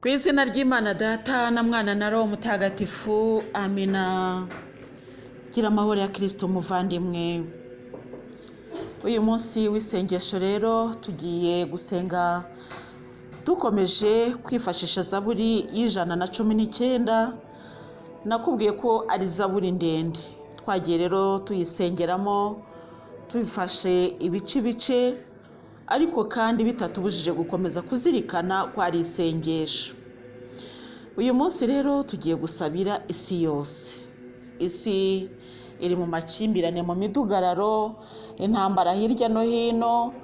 Ku izina ry'Imana Data na Mwana na Roho Mutagatifu, amina. Gira amahoro ya Kristo muvandimwe. Uyu munsi w'isengesho rero tugiye gusenga dukomeje kwifashisha Zaburi y'119. Nakubwiye ko ari Zaburi ndende. Twagiye rero tuyisengeramo tubifashe ibice ariko kandi bitatubujije gukomeza kuzirikana ko ari isengesho. Uyu munsi rero tugiye gusabira isi yose. Isi iri mu makimbirane, mu midugararo, intambara hirya no hino,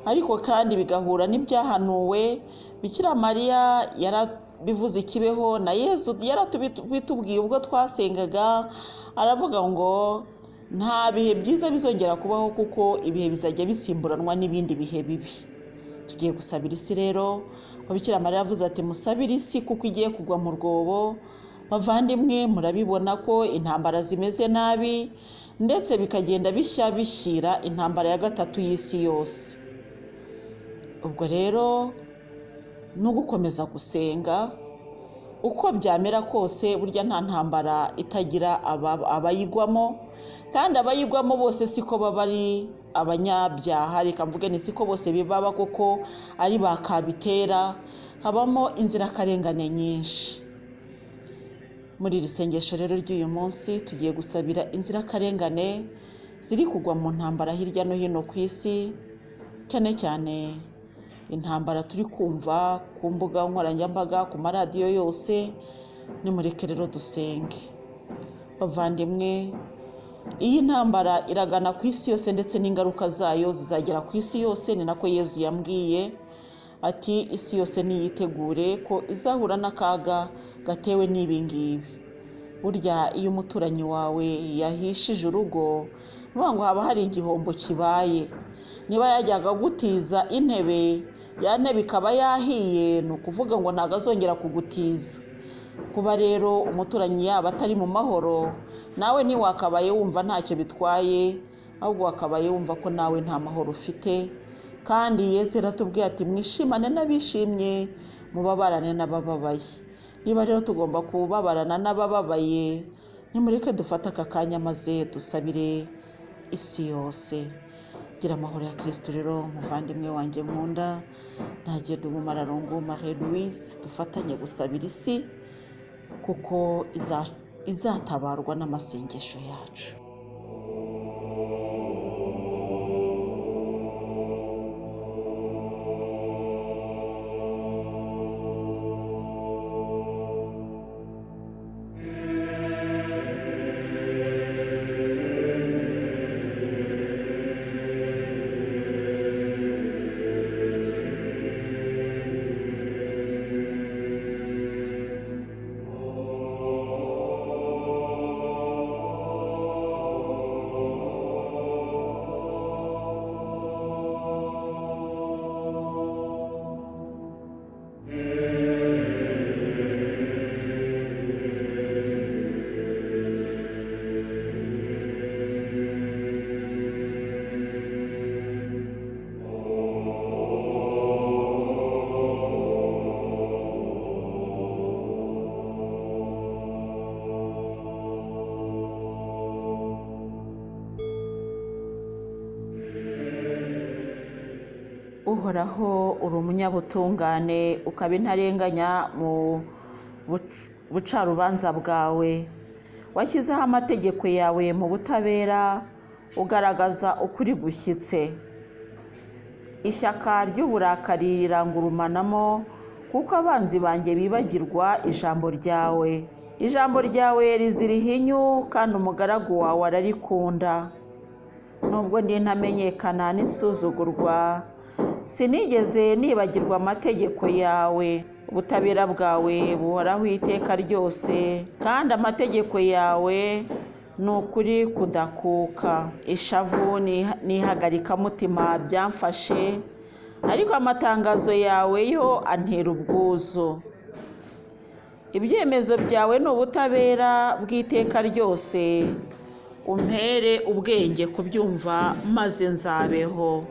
ariko kandi bigahura n'ibyahanuwe. Bikira Mariya yarabivuze ikibeho, na Yesu yaratubitubwiye ubwo twasengaga, aravuga ngo nta bihe byiza bizongera kubaho kuko ibihe bizajya bisimburanwa n'ibindi bihe bibi. Tugiye gusabira isi rero, ko Bikira Mariya yavuze ati musabire isi kuko igiye kugwa mu rwobo. Bavandimwe, murabibona ko intambara zimeze nabi, ndetse bikagenda bishyira intambara ya gatatu y'isi yose. Ubwo rero no gukomeza gusenga uko byamera kose, burya nta ntambara itagira abayigwamo, kandi abayigwamo bose siko baba ari abanyabyaha. Reka mvuge ni siko bose bibaba kuko ari bakabitera, habamo inzirakarengane nyinshi. Muri iri sengesho rero ry'uyu munsi tugiye gusabira inzirakarengane ziri kugwa mu ntambara hirya no hino ku isi, cyane cyane intambara turi kumva ku mbuga nkoranyambaga, ku maradiyo yose. Nimureke rero dusenge. Bavandimwe, iyi ntambara iragana ku isi yose, ndetse n'ingaruka zayo zizagera ku isi yose. Ni nako Yezu yambwiye ati isi yose niyitegure ko izahura n'akaga gatewe n'ibingibi. Burya iyo umuturanyi wawe yahishije urugo, nuvuga ngo haba hari igihombo kibaye. Niba yajyaga gutiza intebe, ya ntebe ikaba yahiye, ni ukuvuga ngo ntabwo azongera kugutiza. Kuba rero umuturanyi yaba atari mu mahoro, nawe ntiwakabaye wumva ntacyo bitwaye, ahubwo wakabaye wumva ko nawe nta mahoro ufite. Kandi Yesu yaratubwiye ati mwishimane n'abishimye, mubabarane n'abababaye. Niba rero tugomba kubabarana n'abababaye, nimureke dufate aka kanya maze dusabire isi yose. Gira amahoro ya Kristo rero muvandimwe wanjye nkunda. Ntagende umumararongo Marie Louise, dufatanye gusabira isi kuko izatabarwa n'amasengesho yacu. Uhoraho, uri umunyabutungane, ukaba intarenganya mu bucarubanza bwawe. Washyizeho amategeko yawe mu butabera, ugaragaza ukuri gushyitse. Ishyaka ry'uburakari rirangurumanamo, kuko abanzi banjye bibagirwa ijambo ryawe. Ijambo ryawe rizira ihinyu, kandi umugaragu wawe ararikunda. Nubwo ndi ntamenyekana n'isuzugurwa, sinigeze nibagirwa amategeko yawe. Ubutabera bwawe buhoraho iteka ryose, kandi amategeko yawe ni ukuri kudakuka. Ishavu n'ihagarikamutima byamfashe, ariko amatangazo yawe yo antera ubwuzu. Ibyemezo byawe ni ubutabera bw'iteka ryose. Umpere ubwenge kubyumva, maze nzabeho.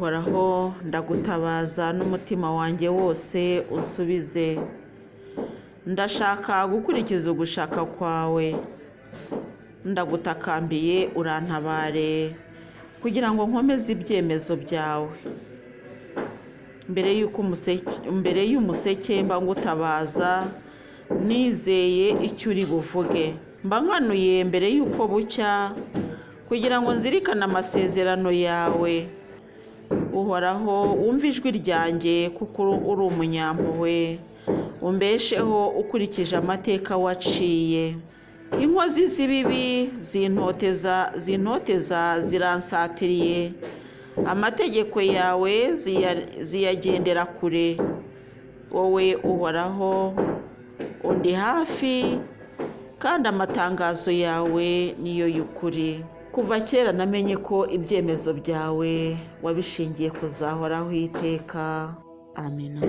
Uhoraho ndagutabaza n'umutima wanjye wose usubize. Ndashaka gukurikiza ugushaka kwawe. Ndagutakambiye urantabare kugira ngo nkomeze ibyemezo byawe. Mbere y'umuseke mba ngutabaza nizeye icyo uri buvuge. Mba nkanuye mbere y'uko bucya kugira ngo nzirikane amasezerano yawe. Uhoraho wumva ijwi ryanjye kuko uri umunyampuhwe. Umbesheho ukurikije amateka waciye. Inkozi z'ibibi zintoteza ziransatiriye. Amategeko yawe ziyagendera kure. Wowe Uhoraho undi hafi kandi amatangazo yawe niyo y'ukuri. Kuva kera namenye ko ibyemezo byawe wabishingiye kuzahoraho iteka. Amina.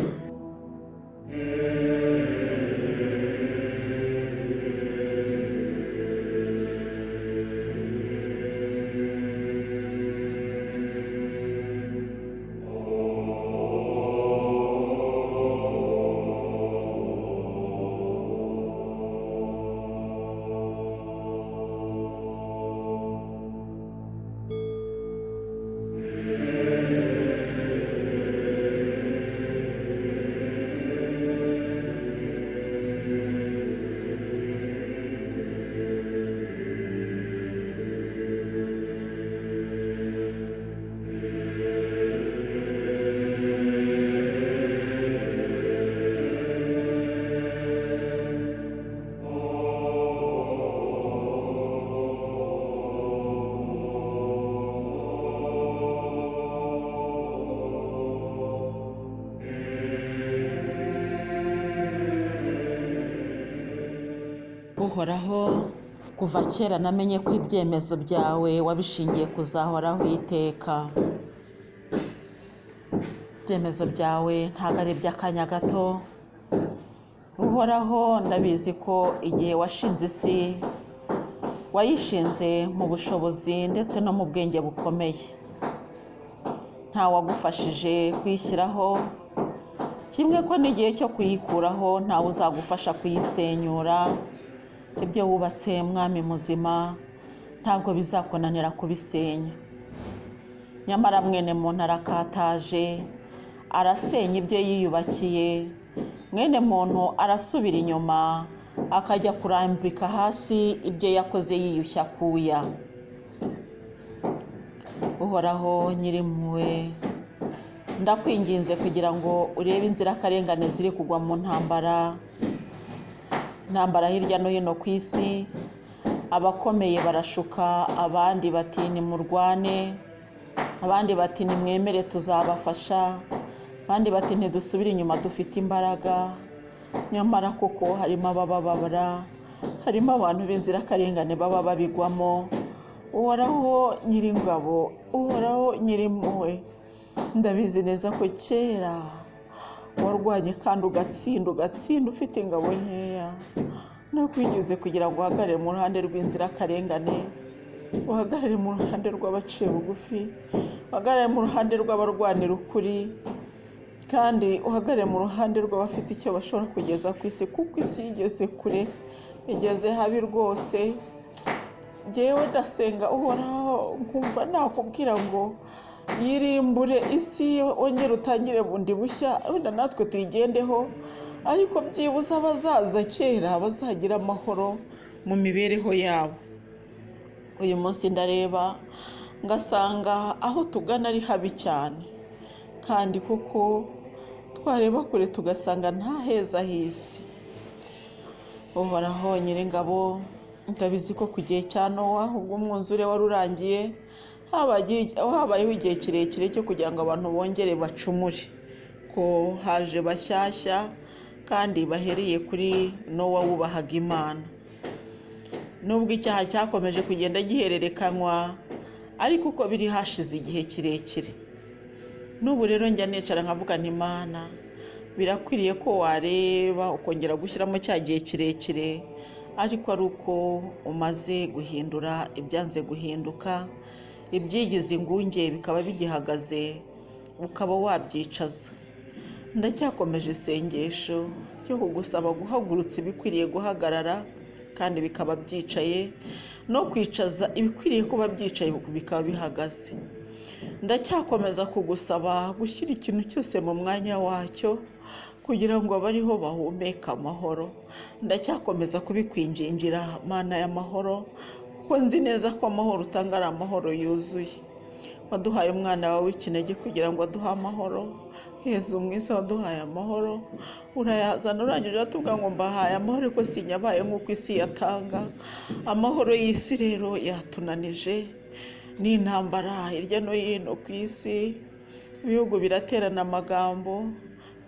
Uhoraho kuva kera namenye ko ibyemezo byawe wabishingiye kuzahoraho iteka. Ibyemezo byawe ntabwo ari iby'akanya gato. Uhoraho ndabizi ko igihe washinze isi wayishinze mu bushobozi ndetse no mu bwenge bukomeye. Nta wagufashije kuyishyiraho, kimwe ko n'igihe cyo kuyikuraho ntawe uzagufasha kuyisenyura. Ibyo wubatse mwami muzima ntabwo bizakunanira kubisenya. Nyamara mwene muntu arakataje, arasenya ibyo yiyubakiye. Mwene muntu arasubira inyuma akajya kurambika hasi ibyo yakoze yiyushya kuya. Uhoraho nyirimpuhwe, ndakwinginze kugira ngo urebe inzirakarengane ziri kugwa mu ntambara hirya no hino ku isi. Abakomeye barashuka, abandi bati nimurwane, abandi bati nimwemere tuzabafasha, abandi bati ntidusubire inyuma dufite imbaraga. Nyamara kuko harimo abababara, harimo abantu b'inzirakarengane baba babigwamo. Uhoraho nyiringabo, Uhoraho nyirimpuhwe, ndabizi neza ko kera warwanye kandi ugatsinda ufite ingabo nkeya. Nakwingize kugira ngo uhagarare mu ruhande rw'inzirakarengane, uhagarare mu ruhande rw'abaciye bugufi, uhagarare mu ruhande rw'abarwanira ukuri, kandi uhagarare mu ruhande rw'abafite icyo bashobora kugeza ku isi, kuko isi igeze kure, igeze habi rwose. Jyewe ndasenga Uhoraho nkumva nakubwira ngo yirimbure isi, wongere utangire bundi bushya, wenda natwe tuyigendeho, ariko byibuze abazaza kera bazagira amahoro mu mibereho yabo. Uyu munsi ndareba ngasanga aho tugana ari habi cyane, kandi kuko twareba kure tugasanga nta heza h'isi. Uhoraho nyiringabo, ndabizi ko ku gihe cya Nowa ubwo umwuzure wari urangiye habayeho igihe kirekire cyo kugira ngo abantu bongere bacumure, ko haje bashyashya kandi bahereye kuri Nowa wubahaga Imana. Nubwo icyaha cyakomeje kugenda gihererekanywa, ariko uko biri hashize igihe kirekire. N'ubu rero njya nicara nkavuga nti Imana, birakwiriye ko wareba ukongera gushyiramo cya gihe kirekire, ariko ari uko umaze guhindura ibyanze guhinduka, ibyigize ingunge bikaba bigihagaze ukaba wabyicaza. Ndacyakomeje isengesho cyo kugusaba guhagurutsa ibikwiriye guhagarara kandi bikaba byicaye, no kwicaza ibikwiriye kuba byicaye bikaba bihagaze. Ndacyakomeza kugusaba gushyira ikintu cyose mu mwanya wacyo kugira ngo abariho bahumeka amahoro. Ndacyakomeza kubikwingingira Mana y'amahoro, kuko nzi neza ko amahoro utanga ari amahoro yuzuye. Waduhaye umwana wawe w'ikinege kugira ngo aduhe amahoro. Yezu mwiza waduhaye amahoro, urayazana urangije uratubwira ngo mbahaye amahoro ko sinyabaye nk'uko isi yatanga. Amahoro y'isi rero yatunanije n'intambara hirya no hino ku isi, ibihugu biraterana amagambo,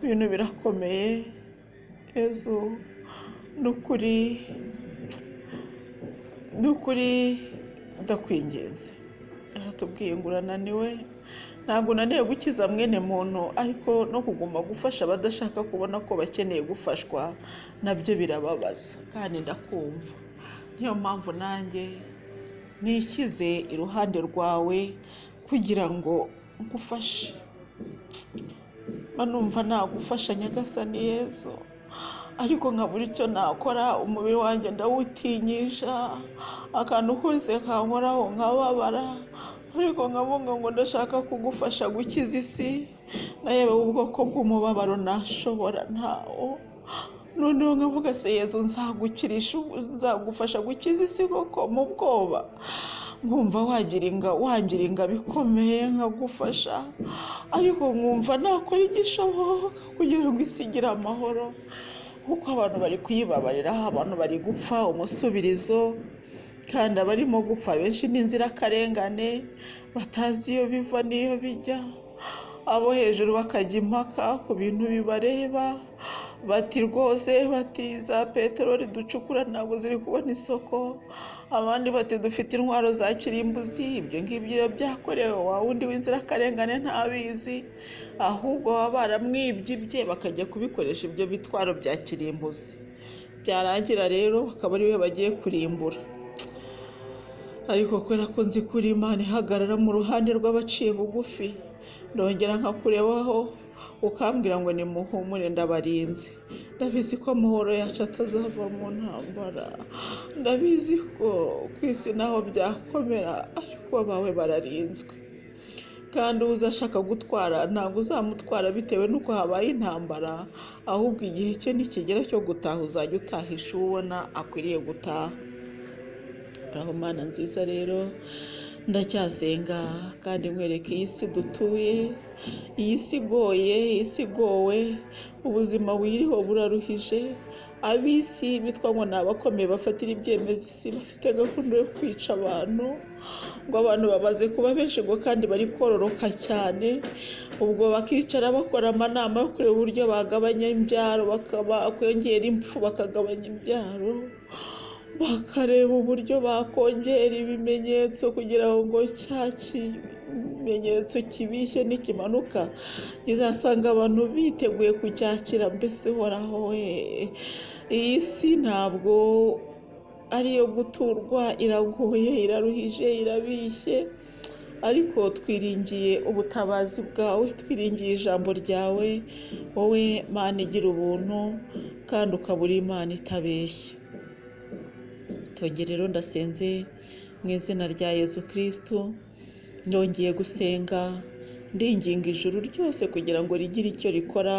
ibintu birakomeye. Yezu n'ukuri ndakwinginze. Aratubwiye ngo urananiwe, ntabwo unaniwe gukiza mwene muntu, ariko no kuguma gufasha abadashaka kubona ko bakeneye gufashwa nabyo birababaza, kandi ndakumva. Niyo mpamvu nanjye nishyize iruhande rwawe kugira ngo ngufashe. Numva nagufasha Nyagasani Yezu, ariko nkabura icyo nakora. Umubiri wanjye ndawutinyisha, akantu kose kankoraho nkababara, ariko nkavuga ngo ndashaka kugufasha gukiza isi. Nayewe ubwoko bw'umubabaro nashobora ntawo. Noneho nkavuga se Yezu, nzagufasha gukiza isi koko mu bwoba? Nkumva wangiringa bikomeye nkagufasha, ariko nkumva nakora igishoboka kugira ngo isi igire amahoro, kuko abantu bari kuyibabarira, abantu bari gupfa umusubirizo, kandi abarimo gupfa benshi n'inzirakarengane batazi iyo biva n'iyo bijya. Abo hejuru bakajya impaka ku bintu bibareba, bati rwose bati za peteroli ducukura ntabwo ziri kubona isoko, abandi bati dufite intwaro za kirimbuzi. Ibyo ngibyo byakorewe wa wundi w'inzirakarengane ntabizi, ahubwo baba baramwibye ibye bakajya kubikoresha ibyo bitwaro bya kirimbuzi. Byarangira rero bakaba ari we bagiye kurimbura. Ariko kubera ko nzi ko uri Imana ihagarara mu ruhande rw'abaciye bugufi, ndongera nkakurebaho ukambwira ngo nimuhumure ndabarinze. Ndabizi ko amahoro yacu atazava mu ntambara, ndabizi ko ku isi naho byakomera, ariko abawe bararinzwe. Kandi uzashaka gutwara ntabwo uzamutwara bitewe n'uko habaye intambara, ahubwo igihe cye nikigera cyo gutaha uzajya utahisha uwo ubona akwiriye gutaha. Aho Mana nziza rero ndacyasenga kandi nkwereka iyi si dutuye, iyi si igoye, iyi si igowe, ubuzima buyiriho buraruhije. Ab'isi bitwa ngo ni abakomeye bafatira ibyemezo isi, bafite gahunda yo kwica abantu, ngo abantu bamaze kuba benshi ngo kandi bari kororoka cyane. Ubwo bakicara bakora amanama yo kureba uburyo bagabanya imbyaro, bakongera impfu bakagabanya imbyaro, bakareba uburyo bakongera ibimenyetso kugira ngo cya kimenyetso kibishye nikimanuka kizasanga abantu biteguye kucyakira. Mbese uhoraho we, iyi si ntabwo ari iyo guturwa, iragoye, iraruhije, irabishye, ariko twiringiye ubutabazi bwawe, twiringiye ijambo ryawe. Wowe Mana igira ubuntu kandi ukaba uri Imana itabeshya. Rero ndasenze mu izina rya Yezu Kristo, ndongeye gusenga ndinginga ijuru ryose kugira ngo rigire icyo rikora,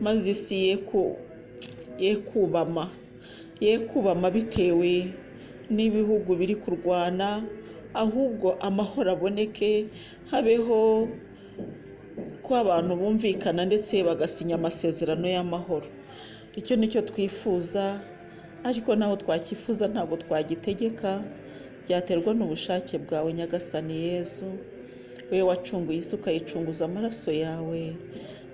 maze isi ye kubama bitewe n'ibihugu biri kurwana, ahubwo amahoro aboneke, habeho ko abantu bumvikana ndetse bagasinya amasezerano y'amahoro. Icyo nicyo twifuza, ariko naho twakifuza ntabwo twagitegeka, byaterwa n'ubushake bwawe Nyagasani Yezu. We wacunguye isi ukayicunguza amaraso yawe,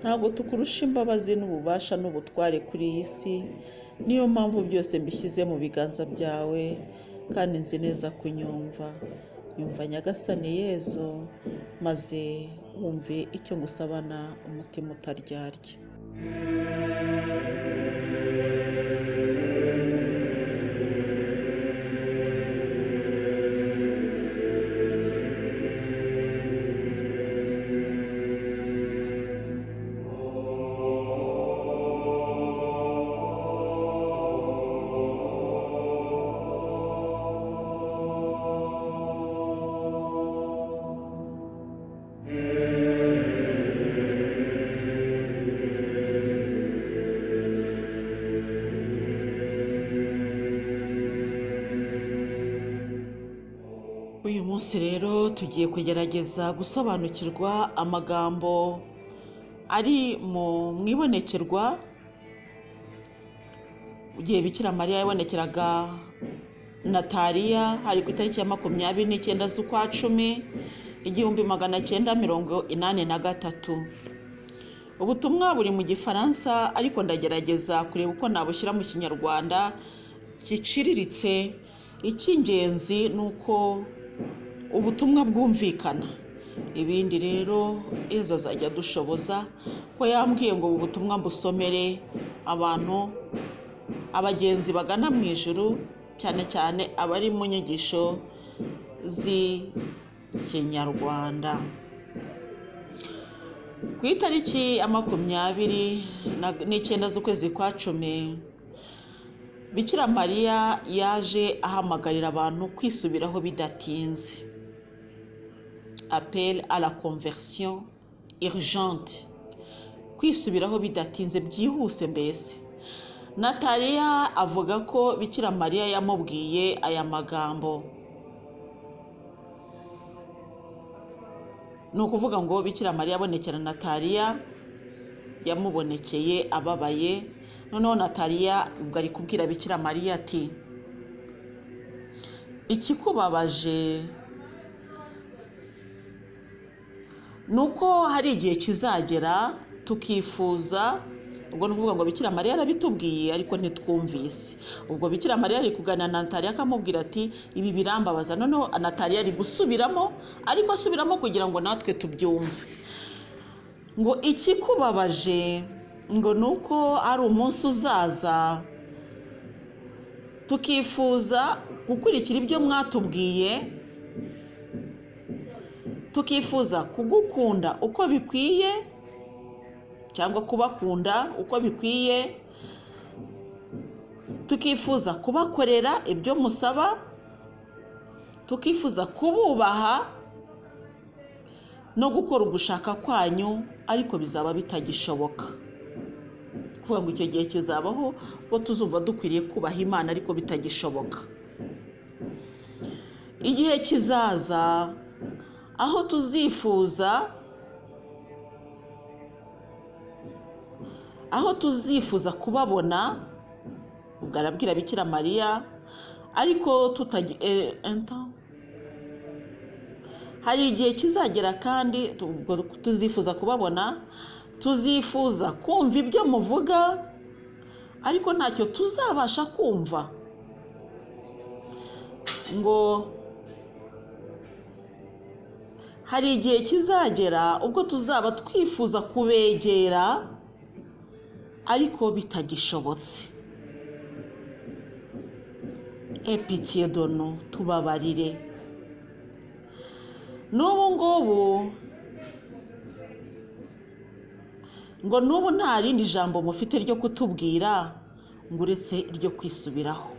ntabwo tukurusha imbabazi n'ububasha n'ubutware kuri iyi si. Niyo mpamvu byose mbishyize mu biganza byawe, kandi nzi neza kunyumva. Nyumva Nyagasani Yezu, maze wumve icyo ngusabana umutima utaryarya. Uyu munsi rero tugiye kugerageza gusobanukirwa amagambo ari mu ibonekerwa igihe Bikira Mariya yabonekeraga Nataliya, hari ku itariki ya 29 z'ukwa 10 1983. Ubutumwa buri mu Gifaransa ariko ndagerageza kureba uko nabushyira mu Kinyarwanda giciriritse. Icy'ingenzi nuko ubutumwa bwumvikana, ibindi rero Yezu azajya dushoboza ko yambwiye ngo ubu butumwa mbusomere abantu abagenzi bagana mu ijuru, cyane cyane abari mu nyigisho z'Ikinyarwanda. Ku itariki ya 29 z'ukwezi kwa 10 Bikira Mariya yaje ahamagarira abantu kwisubiraho bidatinze. Appel à la conversion urgente, kwisubiraho bidatinze byihuse mbese. Nataliya avuga ko Bikira Mariya yamubwiye aya magambo. Ni ukuvuga ngo Bikira Mariya abonekera Nataliya, yamubonekeye ababaye. Noneho Nataliya ubwo ari kubwira Bikira Mariya ati, ikikubabaje nuko hari igihe kizagera tukifuza. Ubwo ni ukuvuga ngo Bikira Mariya arabitubwiye ariko ntitwumvise. Ubwo Bikira Mariya ari kuganira na Nataliya akamubwira ati, ibi birambabaza. Noneho Nataliya ari gusubiramo, ariko asubiramo kugira ngo natwe tubyumve. Ngo ikikubabaje ngo nuko ari umunsi uzaza tukifuza gukurikira ibyo mwatubwiye, tukifuza kugukunda uko bikwiye cyangwa kubakunda uko bikwiye, tukifuza kubakorera ibyo musaba, tukifuza kububaha no gukora ugushaka kwanyu, ariko bizaba bitagishoboka. Kuvuga ngo icyo gihe kizabaho ko tuzumva dukwiriye kubaha Imana ariko bitagishoboka. Igihe kizaza aho tuzifuza kubabona. Ubwo arabwira Bikira Mariya, ariko hari igihe kizagera kandi tuzifuza kubabona, tuzifuza kumva ibyo muvuga, ariko ntacyo tuzabasha kumva. Ngo hari igihe kizagera ubwo tuzaba twifuza kubegera ariko bitagishobotse. Pitié de nous, tubabarire. N'ubu ngubu ngo n'ubu nta rindi jambo mufite ryo kutubwira ngo uretse iryo kwisubiraho,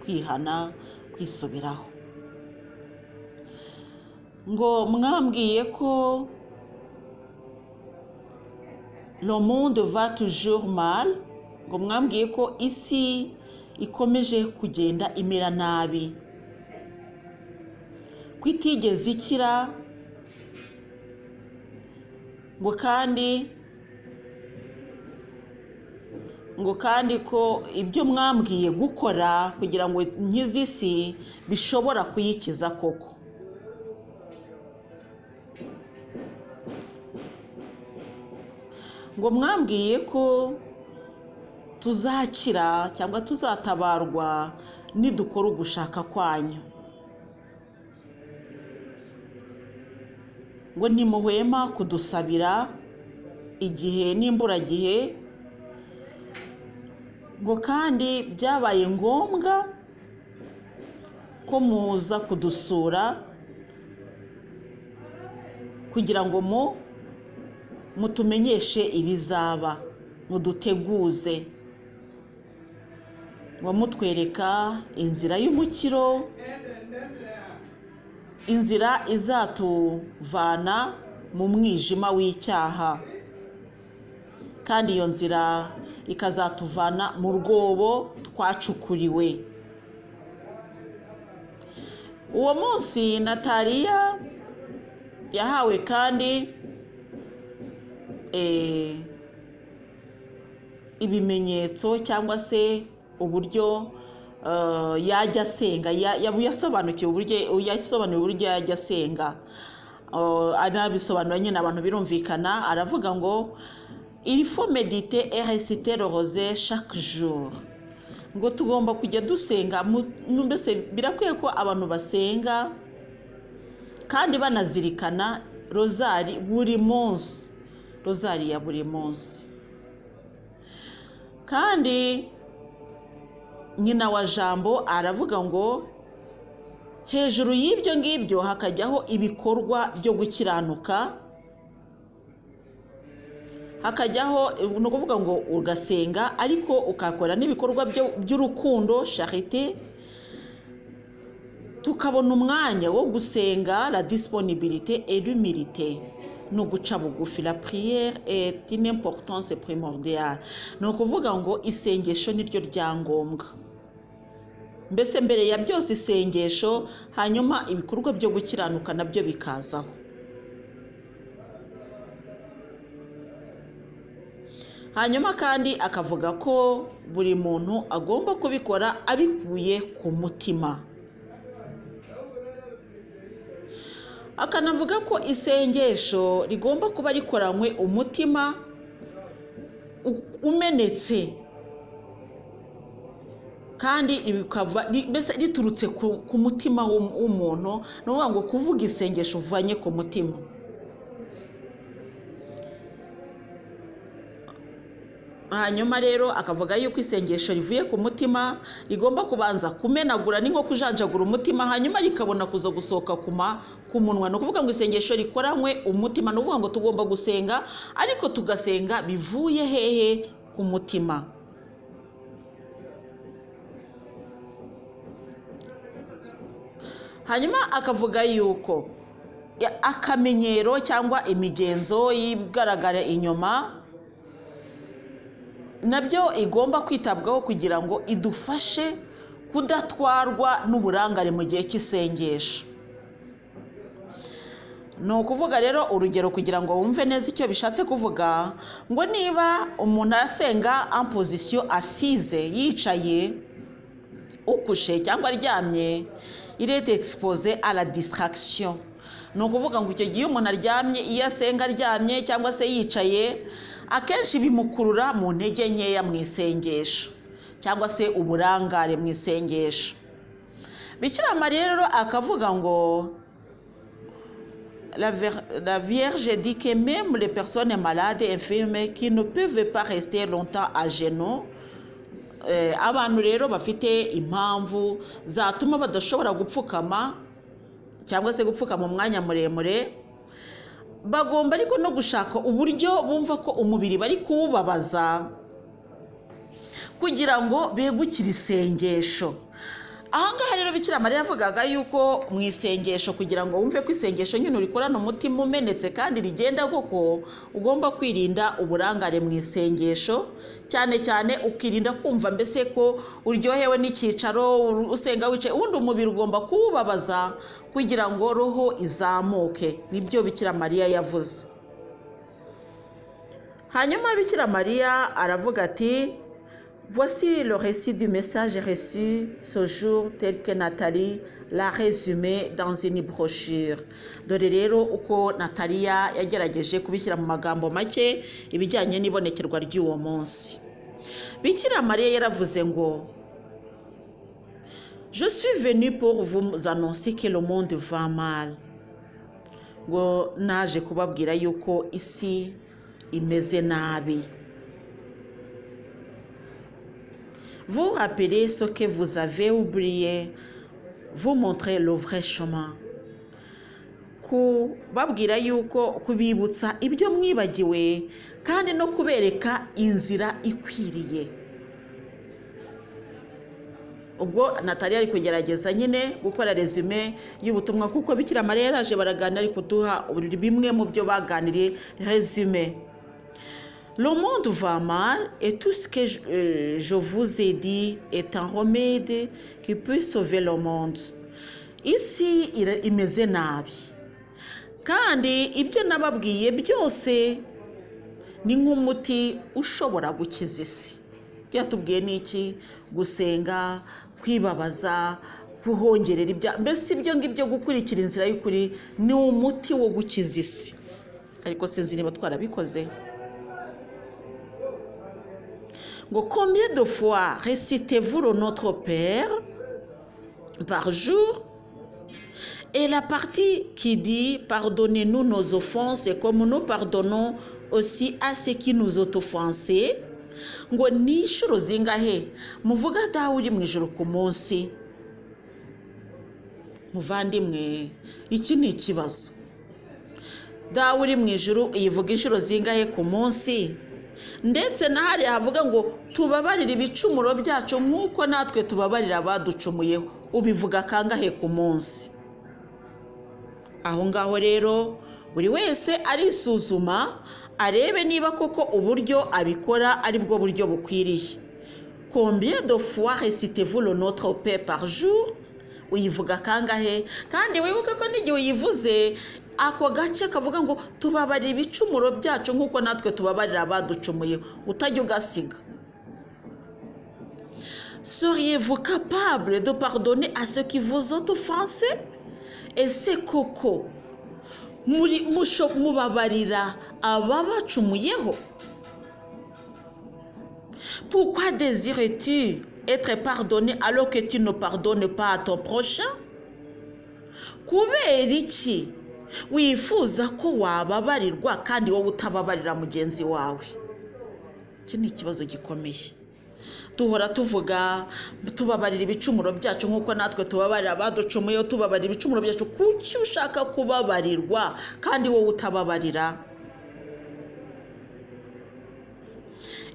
kwihana, kwisubiraho. Ngo mwambwiye ko le monde va toujours mal, ngo mwambwiye ko isi ikomeje kugenda imera nabi, ko itigeze ikira, ngo kandi ko ibyo mwambwiye gukora kugira ngo nkize isi bishobora kuyikiza koko. Ngo mwambwiye ko tuzakira cyangwa tuzatabarwa nidukora ugushaka kwanyu. Ngo ntimuhwema kudusabira igihe n'imburagihe, ngo kandi byabaye ngombwa ko muza kudusura kugira ngo mutumenyeshe ibizaba, muduteguze, ngo mutwereka inzira y'umukiro, inzira izatuvana mu mwijima w'icyaha, kandi iyo nzira ikazatuvana mu rwobo twacukuriwe. uwo munsi Nataliya yahawe kandi ibimenyetso cyangwa se uburyo yajya asenga, yasobanukiwe uburyo yajya asenga. Anabisobanura nyine abantu birumvikana, aravuga ngo il faut méditer et réciter le rosaire chaque jour, ngo tugomba kujya dusenga. Mbese birakwiye ko abantu basenga kandi banazirikana rozari buri munsi, rozari ya buri munsi. Kandi nyina wa Jambo aravuga ngo hejuru y'ibyo ngibyo hakajyaho ibikorwa byo gukiranuka, hakajyaho no kuvuga ngo ugasenga ariko ukakora n'ibikorwa by'urukundo, charité. Tukabona umwanya wo gusenga, la disponibilité et l'humilité, no guca bugufi. La prière est une importance primordiale, no kuvuga ngo isengesho niryo ryangombwa. Mbese mbere ya byose isengesho, hanyuma ibikorwa byo gukiranuka nabyo bikazaho. Hanyuma kandi akavuga ko buri muntu agomba kubikora abikuye ku mutima. Akanavuga ko isengesho rigomba kuba rikoranywe umutima umenetse, kandi bikava mbese riturutse ku mutima w'umuntu. No ngo kuvuga isengesho uvanye ku mutima. Hanyuma rero akavuga yuko isengesho rivuye ku mutima rigomba kubanza kumenagura, ni nko kujanjagura umutima, hanyuma rikabona kuza gusohoka ku munwa. No kuvuga ngo isengesho rikoranywe umutima, no kuvuga ngo tugomba gusenga ariko tugasenga bivuye hehe? Ku mutima. Hanyuma akavuga yuko akamenyero cyangwa imigenzo yigaragara inyuma nabyo igomba kwitabwaho kugira ngo idufashe kudatwarwa n'uburangare mu gihe cy'isengesho. Ni ukuvuga rero urugero kugira ngo wumve neza icyo bishatse kuvuga, ngo niba umuntu asenga en position assise, yicaye ukushe cyangwa aryamye, il est exposé à la distraction. Ni ukuvuga ngo icyo gihe umuntu aryamye, iyo asenga aryamye cyangwa se yicaye, akenshi bimukurura mu ntege nkeya mu isengesho cyangwa se uburangare mu isengesho. Bikira Mariya rero akavuga ngo la Vierge dit que même les personnes malades et infirmes qui ne peuvent pas rester longtemps à genoux, abantu rero bafite impamvu zatuma badashobora gupfukama cyangwa se gupfukama umwanya muremure, bagomba ariko no gushaka uburyo bumva ko umubiri bari kuwubabaza kugira ngo begukire isengesho. Ahangaha rero Bikira Mariya yavugaga yuko mu isengesho, kugira ngo wumve ko isengesho nyine urikorana umutima umenetse kandi rigenda koko, ugomba kwirinda uburangare mu isengesho, cyane cyane ukirinda kumva mbese ko uryohewe n'icyicaro usenga wicaye, ubundi umubiri ugomba kuwubabaza kugira ngo roho izamuke. Nibyo Bikira Mariya yavuze. Hanyuma Bikira Mariya aravuga ati voici le récit du message reçu ce jour tel que Nathalie l'a résumé dans une brochure. Dore rero uko Nataliya yagerageje kubishyira mu magambo make ibijyanye n'ibonekerwa ry'uwo munsi. Bikira Mariya yaravuze ngo je suis venu pour vous annoncer que le monde va mal. Ngo naje kubabwira yuko isi imeze nabi. Vous rappelez ce que vous avez oublié, vous montrer le vrai chemin. Kubabwira yuko kubibutsa ibyo mwibagiwe kandi no kubereka inzira ikwiriye. Ubwo Nataliya ari kugerageza nyine gukora resume y'ubutumwa, kuko Bikira Mariya yaraje baraganira ari kuduha bimwe mu byo baganiriye. Resume: le monde va mal et tout ce que je vous ai dit est un remède qui peut sauver le monde. isi imeze nabi kandi ibyo nababwiye byose ni nk'umuti ushobora gukiza isi. Byatubwiye n'iki? Gusenga, kwibabaza, kuhongerera ibya, mbese ibyo ngibyo gukurikira inzira y'ukuri ni umuti wo gukiza isi. Ariko sinzi niba twarabikoze. Ngo combien de fois récitez-vous le Notre Père par jour? Et la partie qui dit pardonnez-nous nos offenses comme nous pardonnons aussi à ceux qui nous ont offensés. Ngo ni inshuro zingahe muvuga dawe uri mu ijuru ku munsi? Muvandimwe, iki ni ikibazo. Dawe uri mu ijuru yivuga inshuro zingahe ku munsi? Ndetse na hari havuga ngo tubabarire ibicumuro byacu nk'uko natwe tubabarira abaducumuyeho. Ubivuga kangahe ku munsi? Aho ngaho rero buri wese arisuzuma arebe niba koko uburyo abikora ari bwo buryo bukwiriye. Combien de fois récitez-vous le Notre Père par jour? Uyivuga kangahe? Kandi wibuke ko n'igihe uyivuze ako gace kavuga ngo tubabarira ibicumuro byacu nk'uko natwe tubabarira abaducumuye, utajya ugasiga. Seriez-vous capable de pardonner à ceux qui vous ont offensé? Ese koko mubabarira ababacumuyeho? Pourquoi désires-tu être pardonné alors que tu ne pardonnes pas à ton prochain? Kubera iki wifuza ko wababarirwa kandi wowe utababarira mugenzi wawe? Iki ni ikibazo gikomeye. Duhora tuvuga tubabarira ibicumuro byacu nk'uko natwe tubabarira abaducumuyeho, tubabarira ibicumuro byacu. Kuki ushaka kubabarirwa kandi wowe utababarira?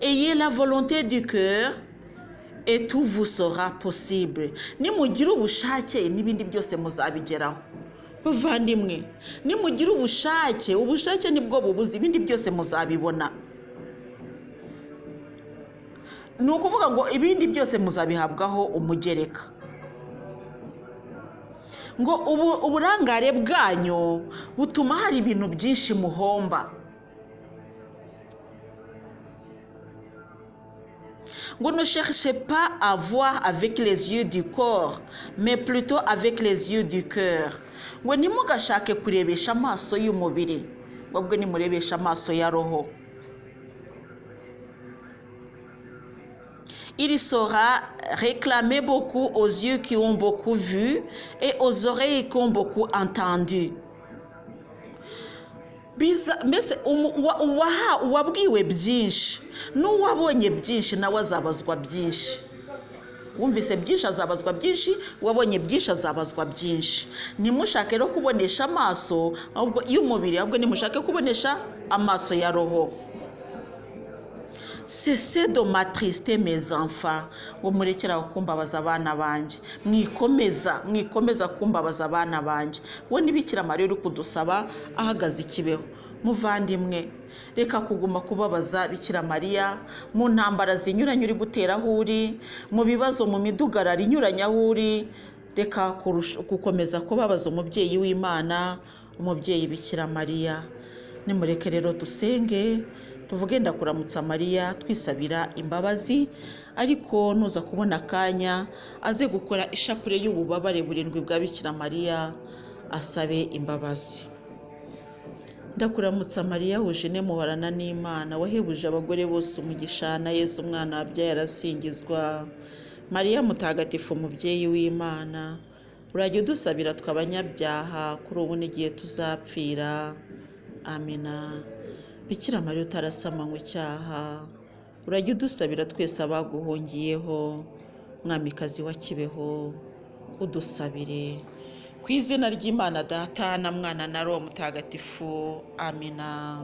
Ayez la volonté du cœur et tout vous sera possible. Nimugira ubushake n'ibindi byose muzabigeraho. Bavandimwe, nimugira ubushake nibwo bubuze, ibindi byose muzabibona. Ni ukuvuga ngo ibindi byose muzabihabwaho umugereka. Ngo uburangare bwanyu butuma hari ibintu byinshi muhomba. Ngo ne cherchez pas à voir avec les yeux du corps, mais plutôt avec les yeux du cœur. Ngo nimugashake kurebesha amaso y'umubiri, ahubwo nimurebesha amaso ya roho. Il sera réclamé beaucoup aux yeux qui ont beaucoup vu et aux oreilles qui ont beaucoup entendu. Mbese uwabwiwe byinshi n'uwabonye byinshi nawe azabazwa byinshi. Wumvise byinshi azabazwa byinshi, wabonye byinshi azabazwa byinshi. Nimushake rero kubonesha amaso ahubwo y'umubiri, ahubwo nimushake kubonesha amaso ya roho. Cessez de m'attrister mes enfants. Ngo murekera kumbabaza abana banje. Mwikomeza kumbabaza abana banje. We nibikira Mariya uri kudusaba ahagaze ikibeho. Muvandimwe, reka kuguma kubabaza Bikira Mariya mu ntambara zinyuranye uri gutera aho uri, mu bibazo mu midugararo inyuranye aho uri. Reka gukomeza kubabaza umubyeyi w'Imana, umubyeyi Bikira Mariya. Nimureke rero dusenge, tuvuge ndakuramutsa Mariya twisabira imbabazi, ariko nuza kubona akanya aze gukora ishapure y'ububabare burindwi bwa Bikira Mariya asabe imbabazi. Ndakuramutsa Mariya wuje mubarana n'Imana, wahebuje abagore bose umugisha, na Yezu umwana wabyaye arasingizwa. Mariya mutagatifu umubyeyi w'Imana, urajya udusabira tw'abanyabyaha kuri ubu n'igihe tuzapfira. Amina. Bikira Mariya utarasamanywe icyaha, urajya udusabira twese abaguhungiyeho. Mwamikazi wa Kibeho, udusabire. Ku izina ry'Imana Data na Mwana na Roho Mutagatifu. Amina.